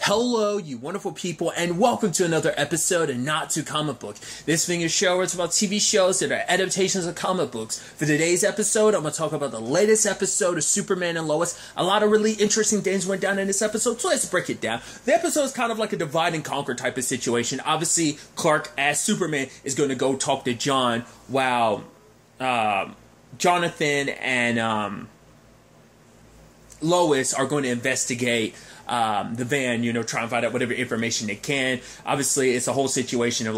Hello, you wonderful people, and welcome to another episode of Not Too Comic Book. This being a show where it's about TV shows that are adaptations of comic books. For today's episode, I'm going to talk about the latest episode of Superman and Lois. A lot of really interesting things went down in this episode, so let's break it down. The episode is kind of like a divide and conquer type of situation. Obviously, Clark, as Superman, is going to go talk to John, while Jonathan and Lois are going to investigate the van, try and find out whatever information they can. Obviously, it's a whole situation of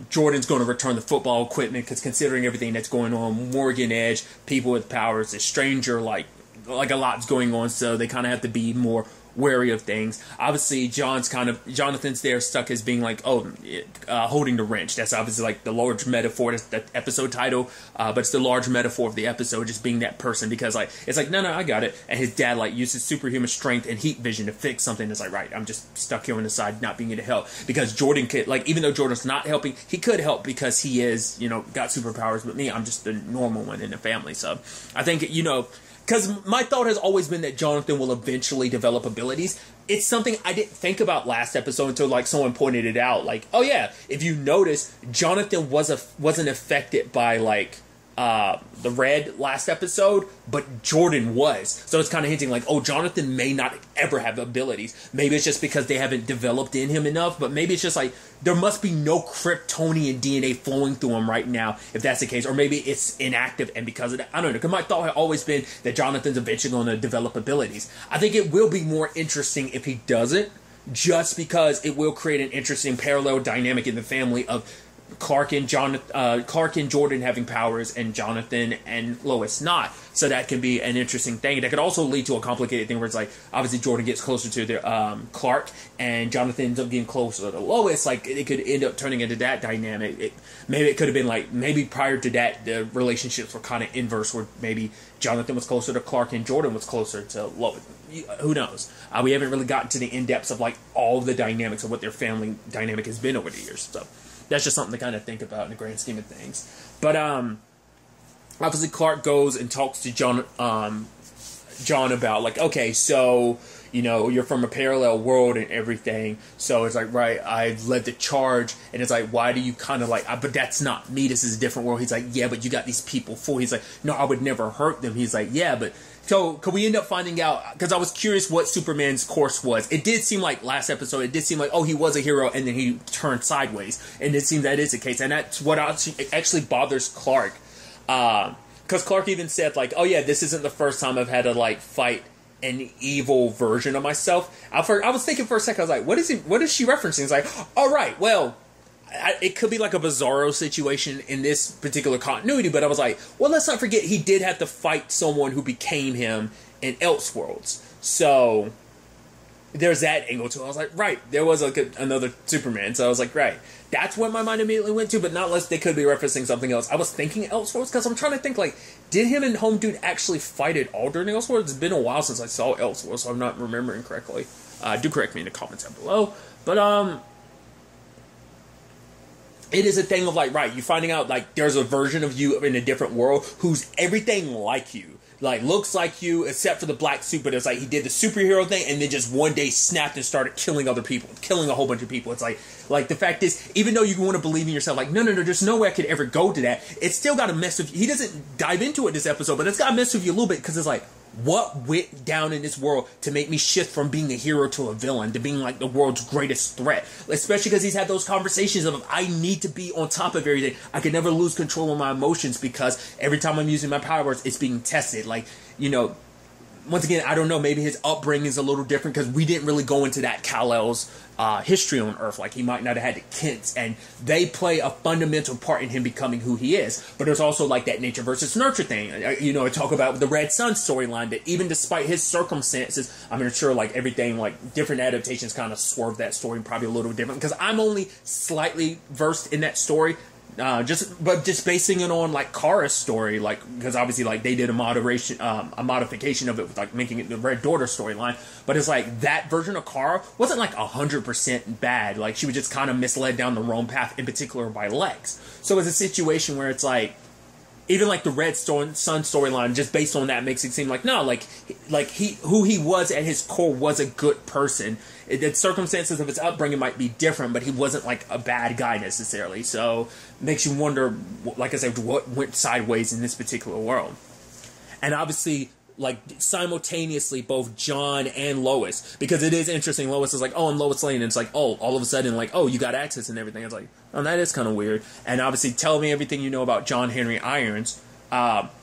Jordan's going to return the football equipment because considering everything that's going on, Morgan Edge, people with powers, a stranger, like a lot's going on, so they kind of have to be more wary of things. Obviously, Jonathan's there stuck as being holding the wrench. That's obviously like the large metaphor. That's the episode title, but it's the large metaphor of the episode, just being that person, because no, I got it. And his dad uses superhuman strength and heat vision to fix something. That's right, I'm just stuck here on the side, not being able to help, because Jordan could, even though Jordan's not helping, he could help because he is, got superpowers. But me, I'm just the normal one in the family. So I think, because my thought has always been that Jonathan will eventually develop abilities. It's something I didn't think about last episode until someone pointed it out. Oh yeah, if you notice, Jonathan wasn't affected by the red last episode, but Jordan was. So it's kind of hinting Jonathan may not ever have abilities. Maybe it's just because they haven't developed in him enough, but maybe it's just there must be no Kryptonian DNA flowing through him right now, if that's the case. Or maybe it's inactive, and because of that, I don't know, because my thought had always been that Jonathan's eventually going to develop abilities. I think it will be more interesting if he doesn't, just because it will create an interesting parallel dynamic in the family of Clark and Jordan having powers, and Jonathan and Lois not. So that can be an interesting thing. That could also lead to a complicated thing where it's obviously Jordan gets closer to Clark, and Jonathan ends up getting closer to Lois. It could end up turning into that dynamic. Maybe it could have been maybe prior to that the relationships were kind of inverse, where maybe Jonathan was closer to Clark and Jordan was closer to Lois. Who knows? We haven't really gotten to the in-depths of all the dynamics of what their family dynamic has been over the years. So that's just something to kind of think about in the grand scheme of things. But obviously Clark goes and talks to John about okay, so you're from a parallel world and everything. So it's right, I've led the charge, and it's why do you kind of but that's not me. This is a different world. He's yeah, but you got these people full. He's no, I would never hurt them. He's yeah, but. So, could we end up finding out, because I was curious what Superman's course was. It did seem last episode, it did seem he was a hero, and then he turned sideways. And it seems that is the case. And that's what actually bothers Clark. Because Clark even said, oh yeah, this isn't the first time I've had to, fight an evil version of myself. I was thinking for a second, I was what is she referencing? It's all right, well, it could be a Bizarro situation in this particular continuity, but I was well, let's not forget he did have to fight someone who became him in Elseworlds. So there's that angle too. I was right, there was another Superman. So I was right, that's what my mind immediately went to, but not unless they could be referencing something else. I was thinking Elseworlds because I'm trying to think did him and Home Dude actually fight at all during Elseworlds? It's been a while since I saw Elseworlds, so I'm not remembering correctly. Do correct me in the comments down below. But it is a thing of right, you're finding out there's a version of you in a different world who's everything like you, looks like you except for the black suit, but it's he did the superhero thing and then just one day snapped and started killing other people, killing a whole bunch of people. It's the fact is, even though you want to believe in yourself, no, there's no way I could ever go to that. It's still got to mess with you. He doesn't dive into it this episode, but it's got to mess with you a little bit, because it's what went down in this world to make me shift from being a hero to a villain, to being the world's greatest threat? Especially because he's had those conversations of, I need to be on top of everything. I can never lose control of my emotions, because every time I'm using my powers, it's being tested. Once again, I don't know, maybe his upbringing is a little different, because we didn't really go into that Kal-El's history on Earth. He might not have had the Kents, and they play a fundamental part in him becoming who he is. But there's also that nature versus nurture thing. I talk about the Red Sun storyline, that even despite his circumstances, I'm sure everything, different adaptations kind of swerve that story probably a little different, because I'm only slightly versed in that story. Just basing it on Kara's story, because obviously they did a modification of it with making it the Red Daughter storyline, but it's that version of Kara wasn't 100% bad. She was just kind of misled down the wrong path, in particular by Lex. So it's a situation where it's even like the Red Sun storyline, just based on that, makes it seem like no, like who he was at his core was a good person. The circumstances of his upbringing might be different, but he wasn't like a bad guy necessarily. So it makes you wonder, like I said, what went sideways in this particular world. And obviously, like simultaneously, both John and Lois, because it is interesting. Lois is like, oh, I'm Lois Lane, and it's like, oh, all of a sudden, like, oh, you got access and everything. It's like, oh, that is kind of weird. And obviously, tell me everything you know about John Henry Irons,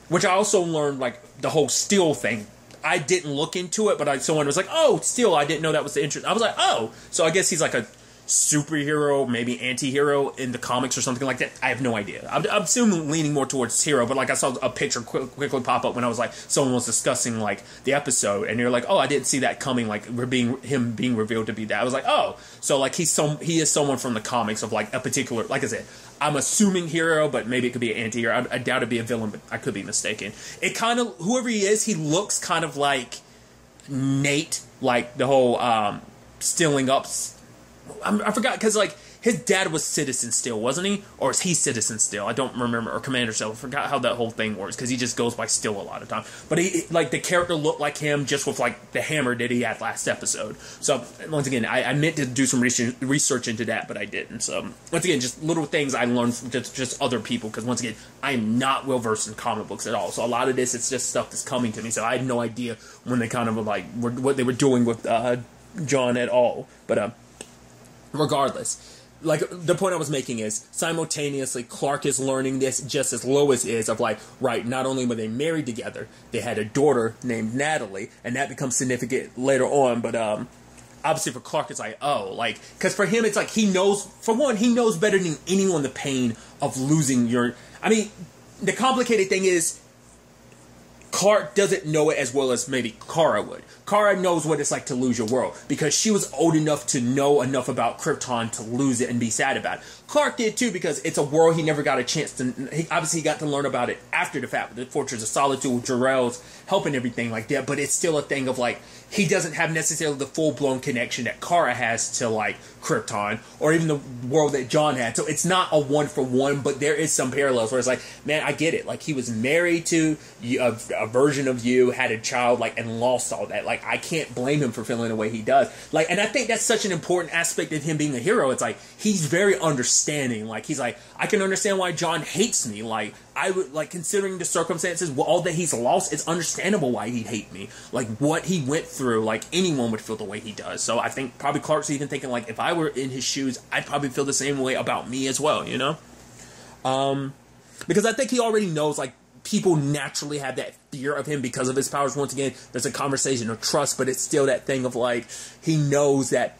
which I also learned, like, the whole Steel thing. I didn't look into it, but someone was like, oh, Steel, I didn't know that was the interest. I was like, oh, so I guess he's like a superhero, maybe anti-hero in the comics or something like that. I have no idea. I'm assuming leaning more towards hero, but like I saw a picture quickly pop up when I was like, someone was discussing like the episode, and you're like, oh, I didn't see that coming, like him being revealed to be that. I was like, oh, so like he is someone from the comics of like a particular, like I said, I'm assuming hero, but maybe it could be an anti-hero. I doubt it'd be a villain, but I could be mistaken. It kind of, whoever he is, he looks kind of like Nate, like the whole stealing up. I forgot, because like his dad was Citizen Steel, wasn't he? Or is he Citizen Steel? I don't remember. Or Commander Steel. I forgot how that whole thing works, because he just goes by Steel a lot of time. But he, like, the character looked like him, just with like the hammer that he had last episode. So once again, I meant to do some research into that, but I didn't. So once again, just little things I learned from just other people, because once again, I am not well versed in comic books at all. So a lot of this, it's just stuff that's coming to me. So I had no idea when they kind of like what they were doing with John at all. But regardless, like, the point I was making is, simultaneously, Clark is learning this just as Lois is, of like, right, not only were they married together, they had a daughter named Natalie, and that becomes significant later on, but obviously for Clark, it's like, oh, like, because for him, it's like, he knows, for one, he knows better than anyone the pain of losing your, I mean, the complicated thing is, Clark doesn't know it as well as maybe Kara would. Kara knows what it's like to lose your world, because she was old enough to know enough about Krypton to lose it and be sad about it. Clark did too, because it's a world he never got a chance to. He got to learn about it after the fact, the Fortress of Solitude with Jor-El's help and everything like that. But it's still a thing of like, he doesn't have necessarily the full-blown connection that Kara has to like Krypton, or even the world that John had. So it's not a one-for-one, but there is some parallels where it's like, man, I get it. Like, he was married to a version of you, had a child, like, and lost all that. Like, I can't blame him for feeling the way he does. Like, and I think that's such an important aspect of him being a hero. It's like, he's very understanding. Like, he's like, I can understand why John hates me. Like, I would, like, considering the circumstances, all that he's lost, it's understandable why he'd hate me. Like, what he went through, like, anyone would feel the way he does. So I think probably Clark's even thinking, like, if I were in his shoes, I'd probably feel the same way about me as well, you know? Because I think he already knows, like, people naturally have that fear of him because of his powers. Once again, there's a conversation of trust, but it's still that thing of, like, he knows that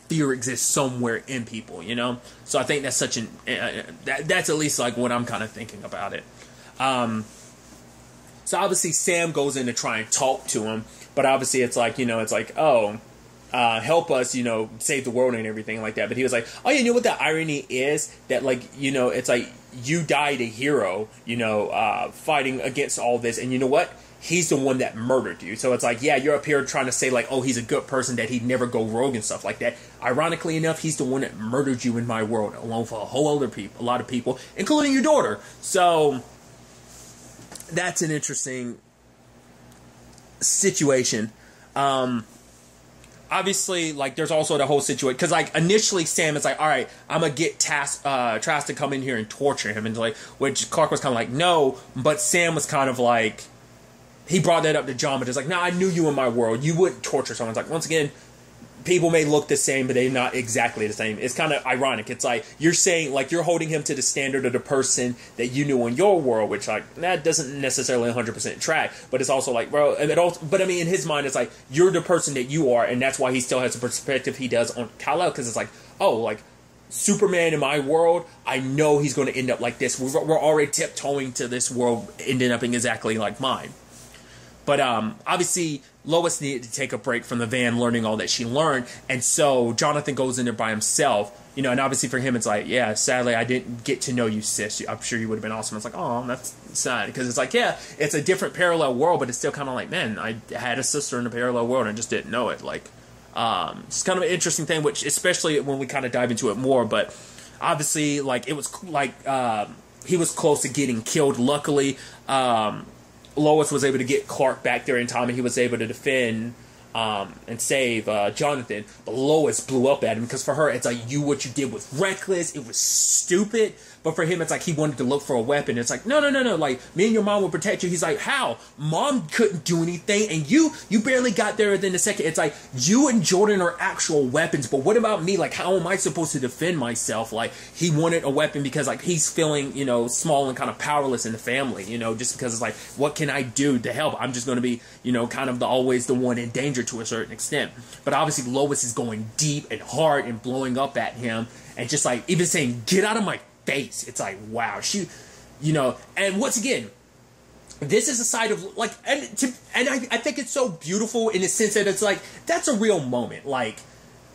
fear exists somewhere in people, you know? So I think that's such an... that's at least, like, what I'm kind of thinking about it. So obviously Sam goes in to try and talk to him, but obviously it's like, you know, it's like, oh, help us, you know, save the world and everything like that. But he was like, oh, you know what the irony is? That, like, you know, it's like, you died a hero, you know, fighting against all this, and you know what? He's the one that murdered you. So it's like, yeah, you're up here trying to say, like, oh, he's a good person, that he'd never go rogue and stuff like that. Ironically enough, he's the one that murdered you in my world, along with a lot of people, including your daughter. So that's an interesting situation. Obviously, like, there's also the whole situation, because, like, initially Sam is like, all right, I'm gonna get Trask to come in here and torture him, and like, which Clark was kind of like, no, but Sam was kind of like, he brought that up to John, but it's like, no, I knew you in my world, you wouldn't torture someone. It's like, once again, people may look the same, but they're not exactly the same. It's kind of ironic. It's like, you're saying, like, you're holding him to the standard of the person that you knew in your world, which, like, that doesn't necessarily 100% track, but it's also like, bro, and it also, but I mean, in his mind, it's like, you're the person that you are, and that's why he still has the perspective he does on Kal-El, because it's like, oh, like, Superman in my world, I know he's going to end up like this. We're already tiptoeing to this world ending up exactly like mine. But obviously, Lois needed to take a break from the van, learning all that she learned, and so Jonathan goes in there by himself, you know, and obviously for him, it's like, yeah, sadly, I didn't get to know you, sis. I'm sure you would have been awesome. It's like, oh, that's sad, because it's like, yeah, it's a different parallel world, but it's still kind of like, man, I had a sister in a parallel world and just didn't know it. Like, it's kind of an interesting thing, which, especially when we kind of dive into it more, but obviously, like, it was like, he was close to getting killed. Luckily, Lois was able to get Clark back there in time, and he was able to defend and save Jonathan. But Lois blew up at him because for her, it's like, what you did was reckless. It was stupid. But for him, it's like he wanted to look for a weapon. It's like, no. Like, me and your mom will protect you. He's like, how? Mom couldn't do anything, and you barely got there within a second. It's like, you and Jordan are actual weapons, but what about me? Like, how am I supposed to defend myself? Like, he wanted a weapon because, like, he's feeling, small and kind of powerless in the family, just because it's like, what can I do to help? I'm just going to be, kind of always the one in danger to a certain extent. But obviously, Lois is going deep and hard and blowing up at him, and just, like, even saying, get out of my face. It's like, wow, and once again, this is a side of, like, and I think it's so beautiful in the sense that it's like, that's a real moment. Like,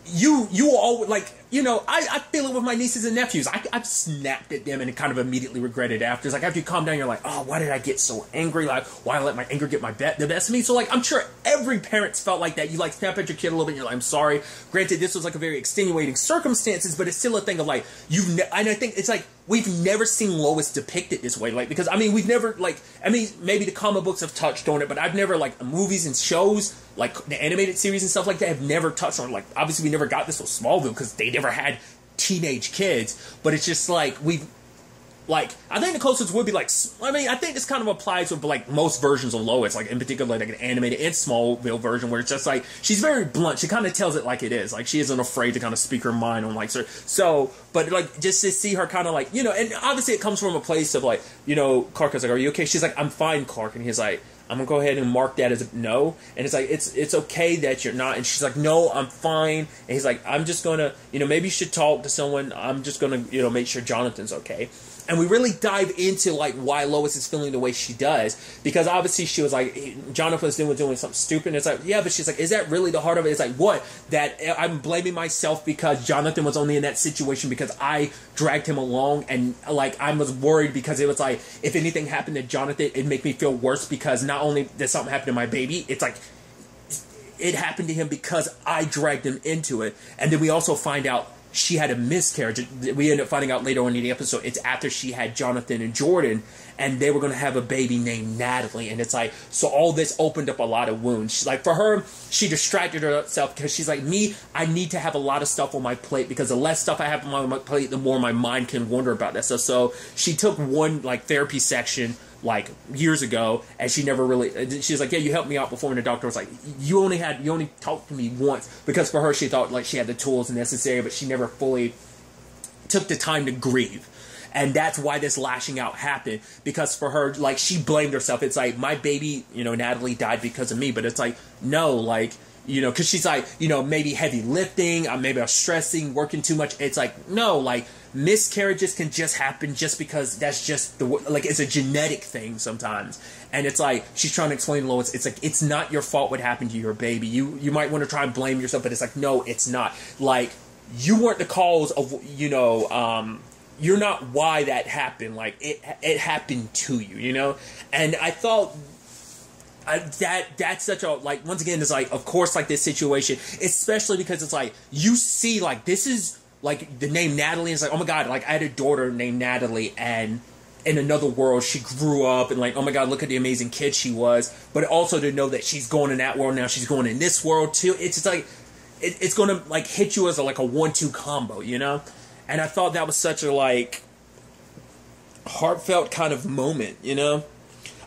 you all, like, I feel it with my nieces and nephews. I've snapped at them and kind of immediately regretted after. It's like, after you calm down, you're like, oh, why did I get so angry? Like, why did I let my anger get the best of me? So, like, I'm sure every parent's felt like that. You, like, snap at your kid a little bit and you're like, I'm sorry. Granted, this was, like, a very extenuating circumstances, but it's still a thing of, like, and I think it's like, we've never seen Lois depicted this way. Like, because, we've never, like, maybe the comic books have touched on it, but I've never, like, movies and shows, like, the animated series and stuff like that have never touched on it. Like, obviously we never got this with Smallville because they never had teenage kids, but it's just, like, I think the closest would be, like, I think this kind of applies with, like, most versions of Lois, like, in particular, like, an animated and Smallville version, where it's just, like, she's very blunt. She kind of tells it like it is. Like, she isn't afraid to kind of speak her mind on, like, so, but, like, just to see her kind of, like, and obviously it comes from a place of, like, Clark is like, are you okay? She's like, I'm fine, Clark. And he's like, I'm gonna go ahead and mark that as a no. And it's like, it's okay that you're not. And she's like, no, I'm fine. And he's like, I'm just gonna, maybe you should talk to someone. I'm just gonna, make sure Jonathan's okay. And we really dive into, like, why Lois is feeling the way she does. Because obviously she was like, Jonathan was doing something stupid. And it's like, yeah, but she's like, is that really the heart of it? It's like, what? That I'm blaming myself because Jonathan was only in that situation because I dragged him along. And, like, I was worried because it was like, if anything happened to Jonathan, it'd make me feel worse because not only did something happen to my baby, it's like, it happened to him because I dragged him into it. And then we also find out she had a miscarriage. We end up finding out later on in the episode, it's after she had Jonathan and Jordan, and they were going to have a baby named Natalie. And it's like, so all this opened up a lot of wounds. She's like, for her, she distracted herself because she's like, I need to have a lot of stuff on my plate because the less stuff I have on my plate, the more my mind can wonder about that stuff. So she took one, like, therapy section, like, years ago, and she never really, she's like, yeah, you helped me out before, and the doctor was like, you only talked to me once, because for her, she thought, like, she had the tools necessary, but she never fully took the time to grieve. And that's why this lashing out happened, because for her, like, she blamed herself. It's like, my baby, Natalie died because of me, but it's like, no, like, because she's like, maybe heavy lifting, maybe I was stressing, working too much. It's like, no, like, miscarriages can just happen just because that's just it's a genetic thing sometimes. And it's like, she's trying to explain to Lois, it's like, it's not your fault what happened to your baby. You might want to try and blame yourself, but it's like, no, it's not. Like, you weren't the cause of, you're not why that happened. Like, it happened to you, And I thought that's such a, like, once again, it's like, of course, like, this situation, especially because it's like, you see, like, this is, like, the name Natalie is like, oh my god, like, I had a daughter named Natalie, and in another world she grew up, and like, oh my god, look at the amazing kid she was. But also to know that she's going in that world now, she's going in this world too. It's just like, it's going to, like, hit you as a, like, a 1-2 combo, And I thought that was such a, like, heartfelt kind of moment,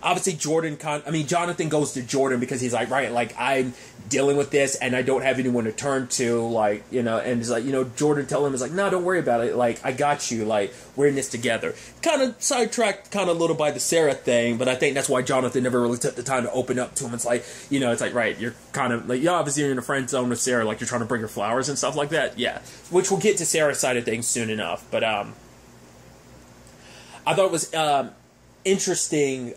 Obviously, Jonathan goes to Jordan because he's like, right, like, I'm dealing with this and I don't have anyone to turn to, like, and he's like, Jordan telling him, is like, no, don't worry about it, like, I got you, like, we're in this together. Kind of sidetracked kind of a little by the Sarah thing, but I think that's why Jonathan never really took the time to open up to him. It's like, it's like, right, you're kind of, like, obviously you're in a friend zone with Sarah, like, you're trying to bring her flowers and stuff like that, yeah, which we'll get to Sarah's side of things soon enough, but, I thought it was, interesting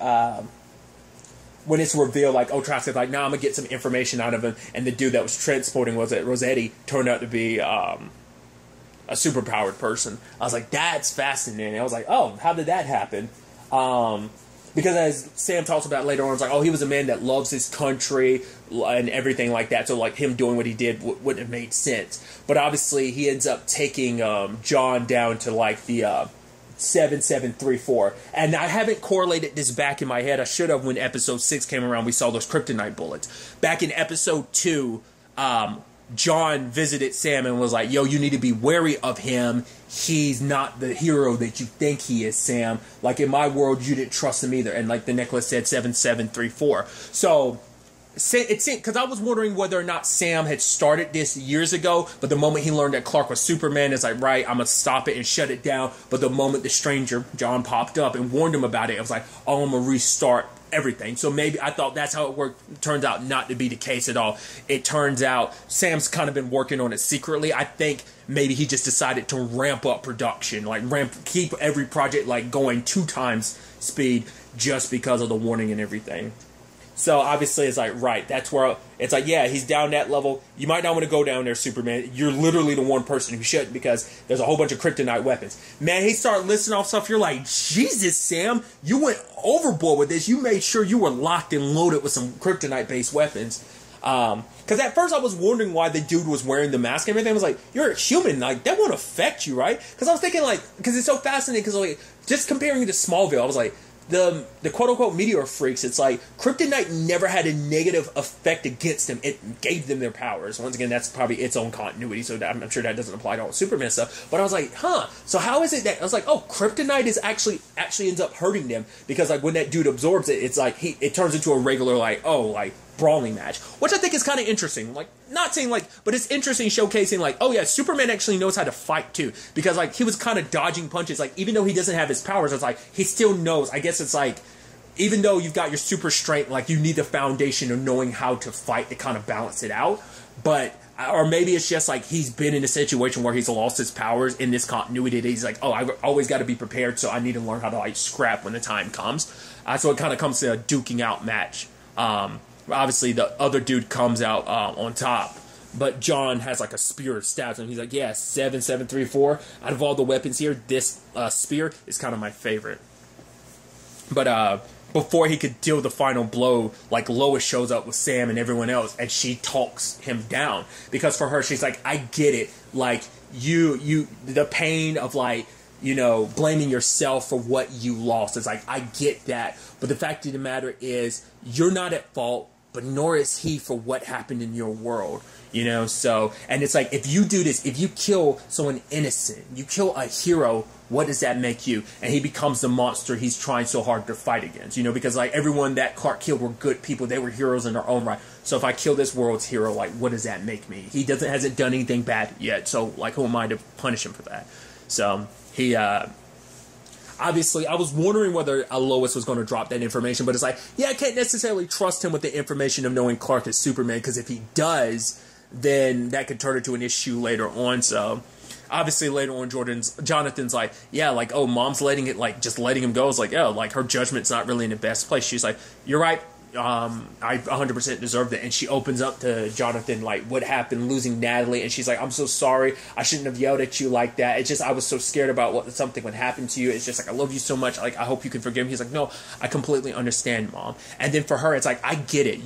when it's revealed, like, oh, Trask's like, nah, I'm gonna get some information out of him, and the dude that was transporting Rossetti turned out to be a superpowered person. I was like, that's fascinating. I was like, oh, how did that happen? Because as Sam talks about later on, it's like, oh, he was a man that loves his country and everything like that, so, like, him doing what he did wouldn't have made sense. But obviously he ends up taking John down to, like, the 7734. And I haven't correlated this back in my head. I should have when episode 6 came around. We saw those kryptonite bullets. Back in episode 2, John visited Sam and was like, yo, you need to be wary of him. He's not the hero that you think he is, Sam. Like, in my world, you didn't trust him either. And, like, the necklace said 7734. So, it's because I was wondering whether or not Sam had started this years ago, but the moment he learned that Clark was Superman, it's like, right, I'm going to stop it and shut it down. But the moment the stranger, John, popped up and warned him about it, it was like, oh, I'm going to restart everything. So maybe I thought that's how it worked. It turns out not to be the case at all. It turns out Sam's kind of been working on it secretly. I think maybe he just decided to ramp up production, like keep every project like going 2 times speed just because of the warning and everything. So obviously it's like, right, that's where it's like, yeah, he's down that level. You might not want to go down there, Superman. You're literally the one person who shouldn't, because there's a whole bunch of kryptonite weapons. Man, he started listing off stuff. You're like, Jesus, Sam, you went overboard with this. You made sure you were locked and loaded with some kryptonite-based weapons. Because at first I was wondering why the dude was wearing the mask and everything. I was like, you're a human, like, that won't affect you, right? Because I was thinking, like, because it's so fascinating, because, like, just comparing it to Smallville, I was like, the quote-unquote meteor freaks, it's like kryptonite never had a negative effect against them. It gave them their powers. Once again, that's probably its own continuity, so I'm sure that doesn't apply to all Superman stuff. But I was like, huh, so how is it that, I was like, oh, kryptonite is actually ends up hurting them, because like when that dude absorbs it, it's like it turns into a regular, like, oh, like brawling match, which I think is kind of interesting. Like, not saying like, but it's interesting showcasing like, oh yeah, Superman actually knows how to fight too, because like he was kind of dodging punches, like even though he doesn't have his powers, it's like he still knows. I guess it's like, even though you've got your super strength, like you need the foundation of knowing how to fight to kind of balance it out. But or maybe it's just like he's been in a situation where he's lost his powers in this continuity that he's like, oh, I've always got to be prepared, so I need to learn how to like scrap when the time comes. So it kind of comes to a duking out match. Obviously, the other dude comes out on top, but John has like a spear that stabs him. He's like, yeah, 7734. Out of all the weapons here, this spear is kind of my favorite. But before he could deal the final blow, like Lois shows up with Sam and everyone else, and she talks him down, because for her, she's like, I get it. Like the pain of like, you know, blaming yourself for what you lost. It's like, I get that. But the fact of the matter is, you're not at fault, but nor is he for what happened in your world. You know, so, and it's like, if you do this, if you kill someone innocent, you kill a hero, what does that make you? And he becomes the monster he's trying so hard to fight against. You know, because like everyone that Clark killed were good people. They were heroes in their own right. So if I kill this world's hero, like, what does that make me? He hasn't done anything bad yet. So like, who am I to punish him for that? So he, obviously, I was wondering whether Lois was going to drop that information, but it's like, yeah, I can't necessarily trust him with the information of knowing Clark is Superman, because if he does, then that could turn into an issue later on. So obviously later on, Jonathan's like, yeah, like, oh, mom's letting letting him go. It's like, oh, like her judgment's not really in the best place. She's like, you're right. I 100% deserved it. And she opens up to Jonathan, like, what happened, losing Natalie, and she's like, I'm so sorry, I shouldn't have yelled at you like that. It's just, I was so scared about something would happen to you. It's just like, I love you so much, like, I hope you can forgive me. He's like, no, I completely understand, Mom. And then for her, it's like, I get it.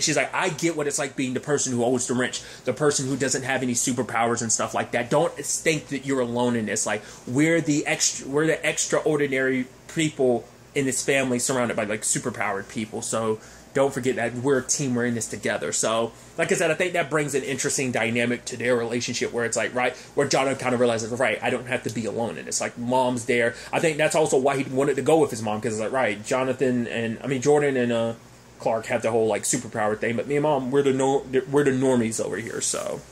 She's like, I get what it's like being the person who owes the rich, the person who doesn't have any superpowers and stuff like that. Don't think that you're alone in this. Like, we're the extraordinary people in this family, surrounded by like superpowered people. So don't forget that we're a team. We're in this together. So like I said, I think that brings an interesting dynamic to their relationship, where it's like, right, where Jonathan kind of realizes, right, I don't have to be alone in this. Like, Mom's there. I think that's also why he wanted to go with his mom, because it's like, right, Jordan and Clark have the whole like superpower thing, but me and Mom, we're the normies over here. So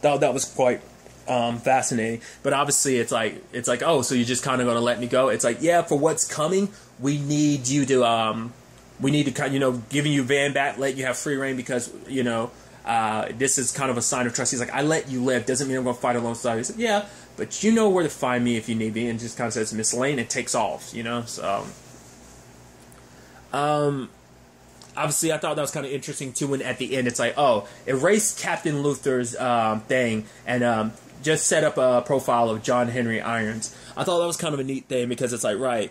that was quite fascinating. But obviously it's like, oh, so you're just kind of going to let me go? It's like, yeah, for what's coming, we need you to giving you Van back, let you have free reign, because, you know, this is kind of a sign of trust. He's like, I let you live, doesn't mean I'm going to fight alongside you. He said, yeah, but you know where to find me if you need me. And just kind of says Miss Lane and takes off, you know. So obviously, I thought that was kind of interesting too. When at the end, it's like, oh, erase Captain Luthor's thing and just set up a profile of John Henry Irons. I thought that was kind of a neat thing, because it's like, right,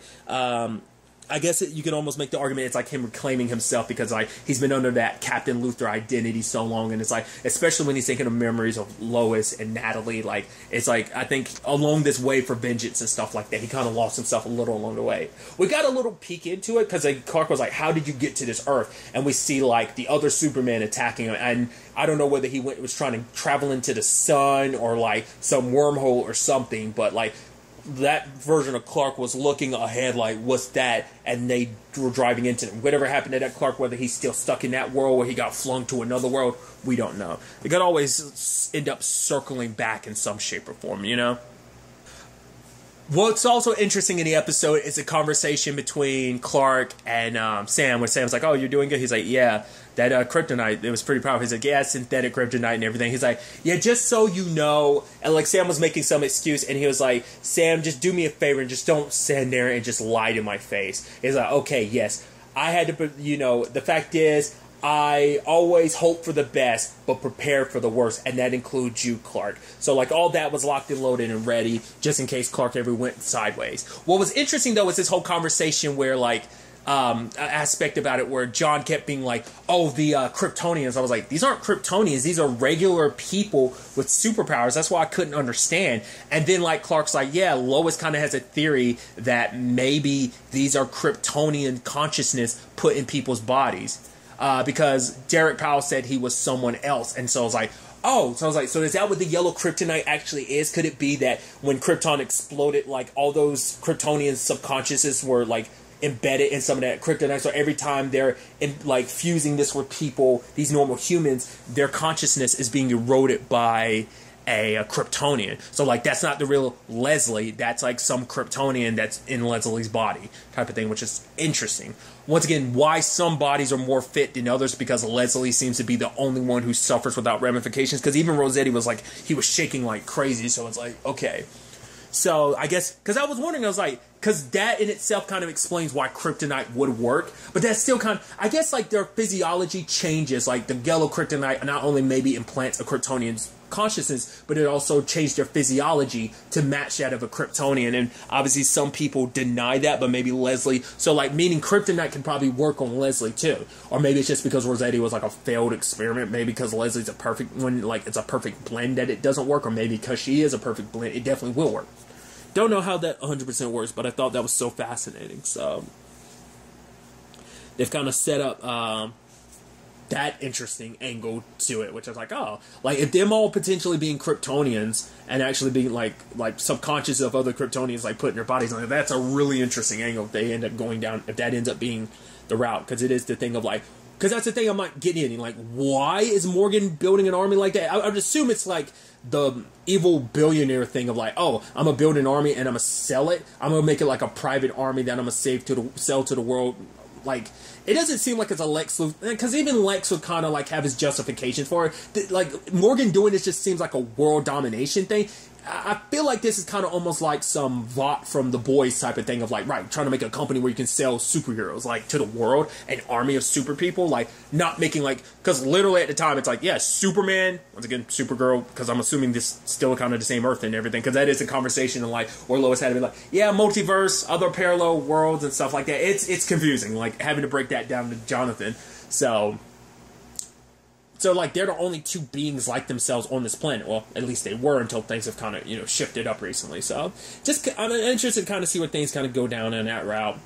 I guess you can almost make the argument it's like him reclaiming himself because like he's been under that Captain Luther identity so long, and it's like, especially when he's thinking of memories of Lois and Natalie, like it's like I think along this way for vengeance and stuff like that, he kind of lost himself a little along the way. We got a little peek into it because like, Clark was like, "How did you get to this Earth?" And we see like the other Superman attacking him, and I don't know whether he was trying to travel into the sun or like some wormhole or something, but like. That version of Clark was looking ahead like, what's that? And they were driving into it. Whatever happened to that Clark, whether he's still stuck in that world or he got flung to another world, we don't know. It could always end up circling back in some shape or form, you know? What's also interesting in the episode is a conversation between Clark and Sam, where Sam's like, "Oh, you're doing good?" He's like, "Yeah, that kryptonite, it was pretty powerful." He's like, "Yeah, synthetic kryptonite and everything." He's like, "Yeah, just so you know," and like Sam was making some excuse, and he was like, "Sam, just do me a favor and just don't stand there and just lie to my face." He's like, "Okay, yes, I had to, you know, the fact is, I always hope for the best, but prepare for the worst, and that includes you, Clark." So, like, all that was locked and loaded and ready, just in case Clark ever went sideways. What was interesting, though, was this whole conversation where, like, aspect about it where John kept being like, "Oh, the Kryptonians." I was like, these aren't Kryptonians. These are regular people with superpowers. That's why I couldn't understand. And then, like, Clark's like, "Yeah, Lois kind of has a theory that maybe these are Kryptonian consciousness put in people's bodies." Because Derek Powell said he was someone else. And so I was like, oh, so I was like, so is that what the yellow kryptonite actually is? Could it be that when Krypton exploded, like all those Kryptonian subconsciouses were like embedded in some of that kryptonite? So every time they're like fusing this with people, these normal humans, their consciousness is being eroded by a Kryptonian. So like that's not the real Leslie, that's like some Kryptonian that's in Leslie's body type of thing, which is interesting. Once again, why some bodies are more fit than others, because Leslie seems to be the only one who suffers without ramifications, because even Rossetti was like, he was shaking like crazy, so it's like, okay. So I guess, because I was wondering, I was like, because that in itself kind of explains why kryptonite would work, but that's still kind of, I guess like their physiology changes, like the yellow kryptonite not only maybe implants a Kryptonian's consciousness, but it also changed their physiology to match that of a Kryptonian, and obviously some people deny that, but maybe Leslie, so like meaning kryptonite can probably work on Leslie too, or maybe it's just because Rossetti was like a failed experiment, maybe because Leslie's a perfect one, like it's a perfect blend that it doesn't work, or maybe because she is a perfect blend, it definitely will work. Don't know how that 100% works, but I thought that was so fascinating. So they've kind of set up that interesting angle to it, which I was like, oh, like if them all potentially being Kryptonians and actually being like subconscious of other Kryptonians like putting their bodies on it, that's a really interesting angle if they end up going down, if that ends up being the route, because it is the thing of like, because that's the thing I'm not getting in, like why is Morgan building an army like that? I would assume it's like the evil billionaire thing of like, oh, I'm gonna build an army and I'm gonna sell it, I'm gonna make it like a private army that I'm gonna sell to the world. Like, it doesn't seem like it's a Lex Luthor, because even Lex would kind of like have his justification for it. Like Morgan doing this just seems like a world domination thing. I feel like this is kind of almost like some Vought from The Boys type of thing of like, right, trying to make a company where you can sell superheroes like to the world, an army of super people, like not making like, because literally at the time it's like, yeah, Superman, once again, Supergirl, because I'm assuming this still kind of the same Earth and everything, because that is a conversation and like, or Lois had to be like, yeah, multiverse, other parallel worlds and stuff like that. It's confusing, like having to break that down to Jonathan. So like they're the only two beings like themselves on this planet. Well, at least they were until things have kind of, you know, shifted up recently. So just I'm interested to kind of see where things kind of go down in that route.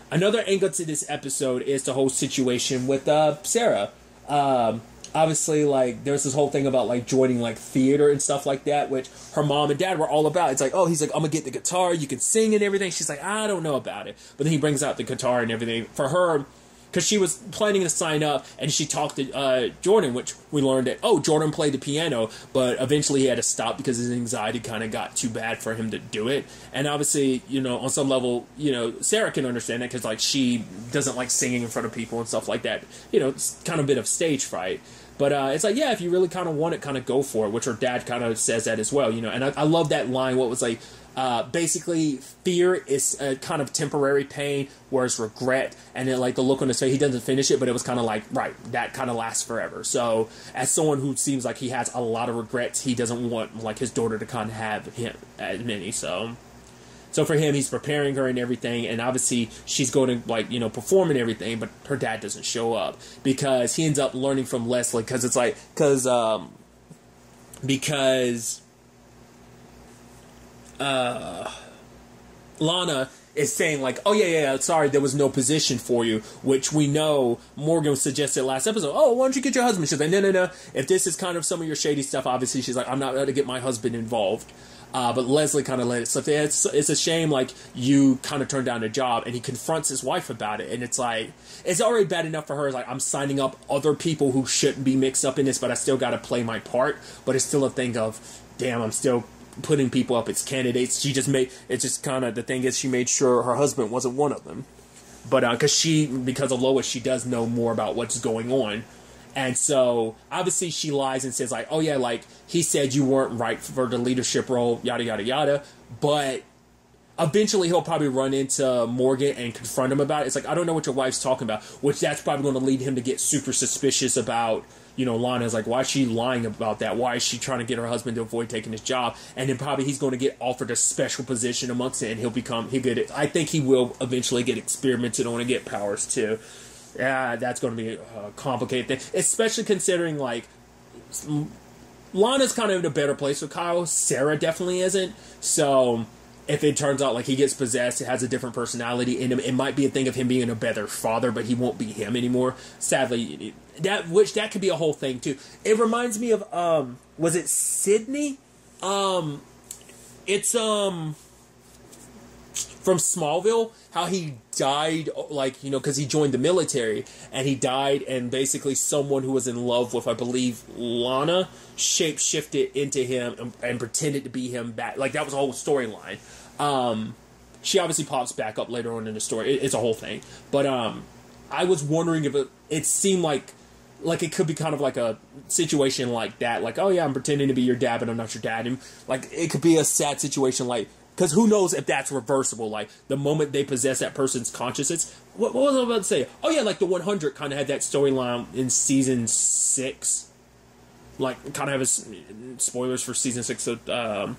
Another angle to this episode is the whole situation with Sarah. Obviously, like there's this whole thing about like joining like theater and stuff like that, which her mom and dad were all about. It's like, oh, he's like, I'm gonna get the guitar, you can sing and everything. She's like, I don't know about it, but then he brings out the guitar and everything for her. Because she was planning to sign up, and she talked to Jordan, which we learned that, oh, Jordan played the piano, but eventually he had to stop because his anxiety kind of got too bad for him to do it. And obviously, you know, on some level, you know, Sarah can understand that because, like, she doesn't like singing in front of people and stuff like that. You know, it's kind of a bit of stage fright. But it's like, yeah, if you really kind of want it, kind of go for it, which her dad kind of says that as well, you know. And I love that line, what was like, basically, fear is a kind of temporary pain, whereas regret, and then like the look on his face, he doesn't finish it, but it was kind of like, right, that kind of lasts forever. So, as someone who seems like he has a lot of regrets, he doesn't want like his daughter to kind of have him as many. So, So for him, he's preparing her and everything, and obviously she's going to, like, you know, perform and everything, but her dad doesn't show up because he ends up learning from Leslie, because it's like, because Lana is saying, like, oh, yeah, sorry, there was no position for you, which we know Morgan suggested last episode. Oh, why don't you get your husband? She's like, no. If this is kind of some of your shady stuff, obviously, she's like, I'm not going to get my husband involved. But Leslie kind of let it slip. It's a shame, like, you kind of turned down a job, and he confronts his wife about it, and it's like, it's already bad enough for her. It's like, I'm signing up other people who shouldn't be mixed up in this, but I still got to play my part. But it's still a thing of, damn, I'm still putting people up as candidates. She just made, it's just kind of, the thing is, she made sure her husband wasn't one of them. But, because of Lois, she does know more about what's going on. And so, obviously, she lies and says, like, oh, yeah, like, he said you weren't right for the leadership role, yada, yada, yada. But eventually, he'll probably run into Morgan and confront him about it. It's like, I don't know what your wife's talking about, which that's probably going to lead him to get super suspicious about, you know, Lana's like, why is she lying about that? Why is she trying to get her husband to avoid taking his job? And then probably he's going to get offered a special position amongst it, and I think he will eventually get experimented on and get powers too. Yeah, that's going to be a complicated thing, especially considering, like, Lana's kind of in a better place with Kyle. Sarah definitely isn't. So if it turns out, like, he gets possessed, it has a different personality in him, it might be a thing of him being a better father, but he won't be him anymore. Sadly, that could be a whole thing too. It reminds me of was it Sydney? It's from Smallville, how he died, like, you know, because he joined the military, and he died, and basically someone who was in love with, I believe, Lana, shape-shifted into him and pretended to be him back. Like, that was a whole storyline. She obviously pops back up later on in the story. It's a whole thing. But I was wondering if it seemed like it could be kind of like a situation like that. Like, oh, yeah, I'm pretending to be your dad, but I'm not your dad. And, like, it could be a sad situation, like, because who knows if that's reversible? Like, the moment they possess that person's consciousness. What was I about to say? Oh, yeah, like the 100 kind of had that storyline in season 6. Like, kind of have spoilers for season 6 of the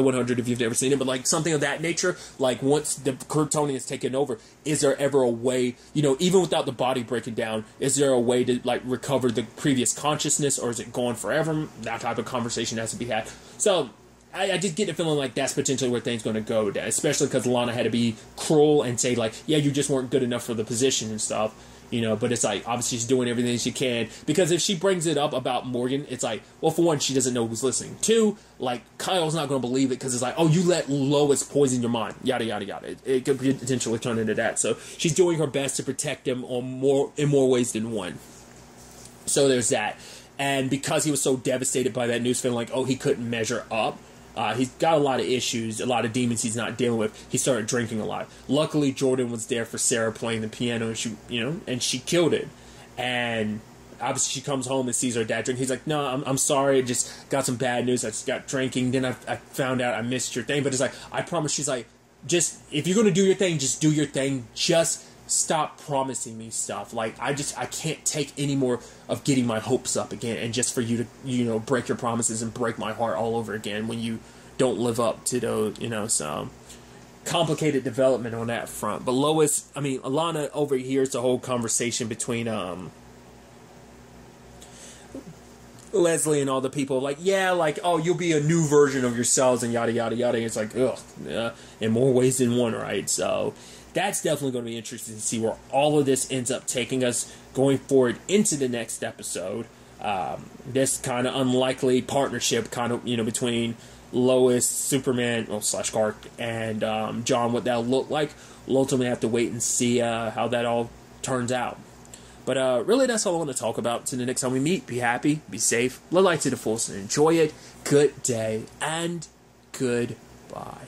100 if you've never seen it. But, like, something of that nature. Like, once the Kryptonian is taken over, is there ever a way, you know, even without the body breaking down, is there a way to, like, recover the previous consciousness? Or is it gone forever? That type of conversation has to be had. So I just get the feeling like that's potentially where things going to go, especially because Lana had to be cruel and say, like, yeah, you just weren't good enough for the position and stuff, you know, but it's like, obviously she's doing everything she can, because if she brings it up about Morgan, it's like, well, for one, she doesn't know who's listening. Two, like, Kyle's not going to believe it, because it's like, oh, you let Lois poison your mind, yada, yada, yada. It could potentially turn into that, so she's doing her best to protect him in more ways than one. So there's that. And because he was so devastated by that news, feeling like, oh, he couldn't measure up, he's got a lot of issues, a lot of demons he's not dealing with. He started drinking a lot. Luckily, Jordan was there for Sarah playing the piano, and she killed it. And obviously, she comes home and sees her dad drink. He's like, "No, I'm sorry. I just got some bad news. I just got drinking. Then I found out I missed your thing." But it's like, I promise. She's like, just if you're gonna do your thing, just do your thing. Just stop promising me stuff. Like, I can't take any more of getting my hopes up again, and just for you to, you know, break your promises and break my heart all over again when you don't live up to those, you know. So complicated development on that front. But Alana overhears the whole conversation between Leslie and all the people, like, yeah, like, oh, you'll be a new version of yourselves and yada yada yada. And it's like, ugh, yeah, in more ways than one, right? So that's definitely going to be interesting to see where all of this ends up taking us going forward into the next episode. This kind of unlikely partnership, kind of, you know, between Lois, Superman, / Clark, and John, what that'll look like. We'll ultimately have to wait and see how that all turns out. But really, that's all I want to talk about. Till the next time we meet, be happy, be safe, live life to the fullest, and enjoy it. Good day, and goodbye.